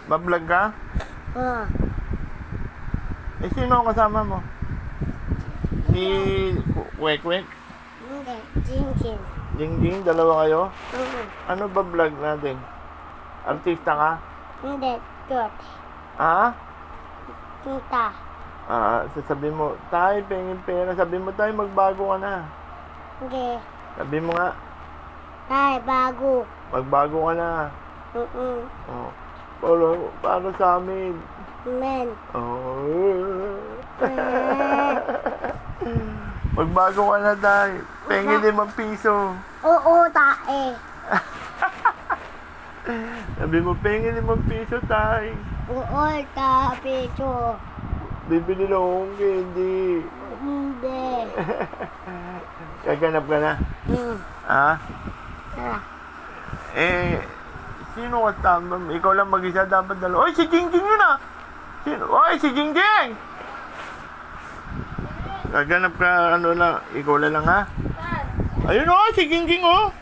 Bablog ka? Oo. Eh, sino ang kasama mo? Si Kwek-Kwek? Hindi. Jinjin. Jingjing, dalawa kayo? Oo. Ano ba vlog natin? Artista ka? Hindi. Tot. Ha? Tita. Sasabihin mo, tay, pengin pera. Sabihin mo, tay, magbago ka na. Hindi. Sabihin mo nga, Tay, bago. magbago ka na. Mm-mm. Oh. Para sa amin. Men. Oh. Magbago ka na, tay. Pengin 5 piso. Oo, tae. Sabi mo, pengin 5 piso, tay. Oo, tapicho. Bibili lang akong candy. Hindi. Gaganap ka na. Ha? Tara. Eh, sino ka tama? Ikaw lang mag-isa, dapat dalawa. Oy, si Jingjing yun ah! Sino? Oy, si Jingjing! Gaganap ka, ano lang, ikaw lang ha? Ayun oh, si Jingjing oh!